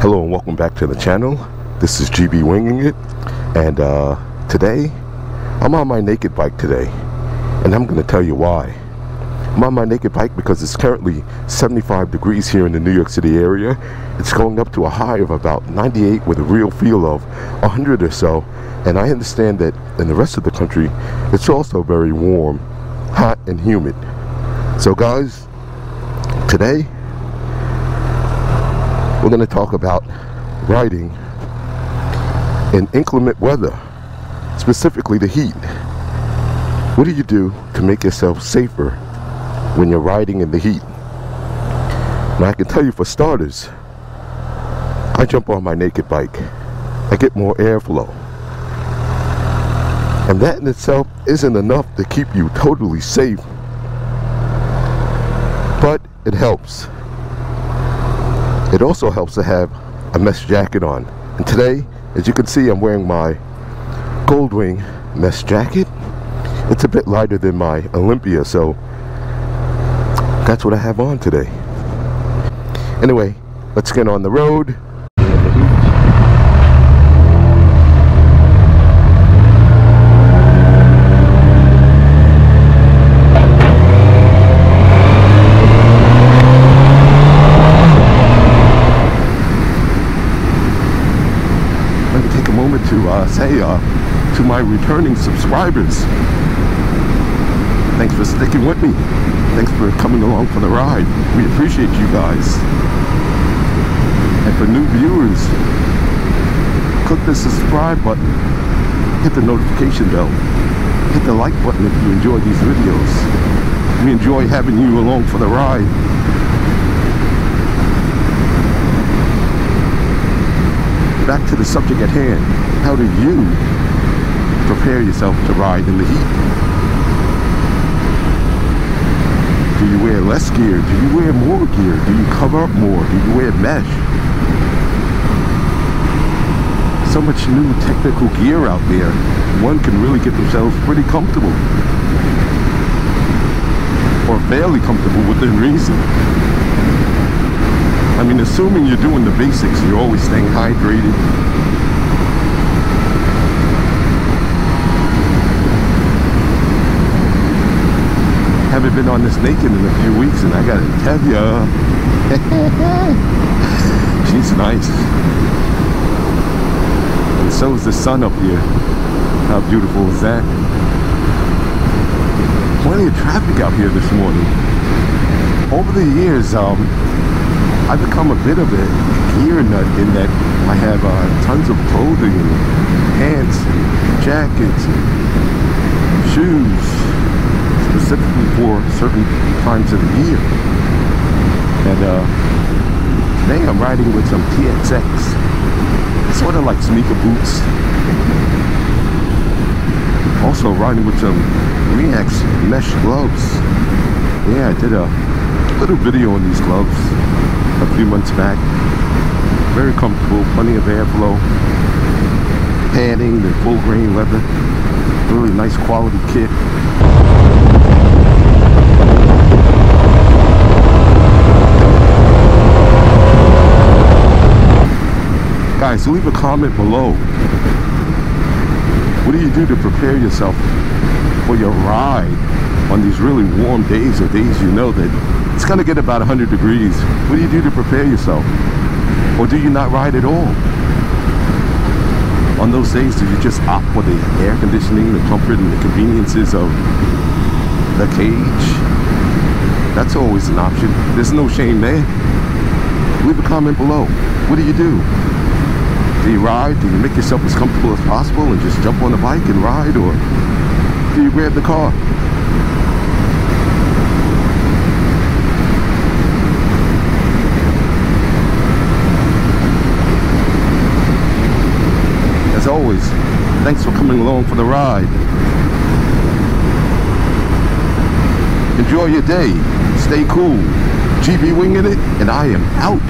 Hello and welcome back to the channel. This is GB Winging It, and today I'm on my naked bike today, and I'm going to tell you why. I'm on my naked bike because it's currently 75 degrees here in the New York City area. It's going up to a high of about 98 with a real feel of 100 or so, and I understand that in the rest of the country it's also very warm, hot and humid. So guys, today we're going to talk about riding in inclement weather, specifically the heat. What do you do to make yourself safer when you're riding in the heat? Now I can tell you, for starters, I jump on my naked bike. I get more airflow. And that in itself isn't enough to keep you totally safe, but it helps. It also helps to have a mesh jacket on. And today, as you can see, I'm wearing my GOLDWING mesh jacket. It's a bit lighter than my Olympia, so that's what I have on today. Anyway, let's get on the road. To say to my returning subscribers, thanks for sticking with me. Thanks for coming along for the ride. We appreciate you guys. And for new viewers, click the subscribe button, hit the notification bell, hit the like button if you enjoy these videos. We enjoy having you along for the ride. Back to the subject at hand. How do you prepare yourself to ride in the heat? Do you wear less gear? Do you wear more gear? Do you cover up more? Do you wear mesh? So much new technical gear out there. One can really get themselves pretty comfortable, or fairly comfortable within reason. I mean, assuming you're doing the basics, you're always staying hydrated. Haven't been on this naked in a few weeks, and I gotta tell ya, she's nice. And so is the sun up here. How beautiful is that? Plenty of traffic out here this morning. Over the years, I've become a bit of a gear nut in that I have tons of clothing and pants and jackets and shoes, specifically for certain times of the year. And today I'm riding with some TXX, sort of like sneaker boots. Also riding with some Reax mesh gloves. Yeah, I did a little video on these gloves a few months back. Very comfortable, plenty of airflow, padding, the full grain leather, really nice quality kit. Guys, leave a comment below. What do you do to prepare yourself for your ride on these really warm days, or days you know that it's gonna get about 100 degrees? What do you do to prepare yourself? Or do you not ride at all? On those days, do you just opt for the air conditioning, the comfort, and the conveniences of the cage? That's always an option. There's no shame there. Leave a comment below. What do you do? Do you ride? Do you make yourself as comfortable as possible and just jump on the bike and ride? Or do you grab the car? As always, thanks for coming along for the ride. Enjoy your day. Stay cool. GB Winging It, and I am out.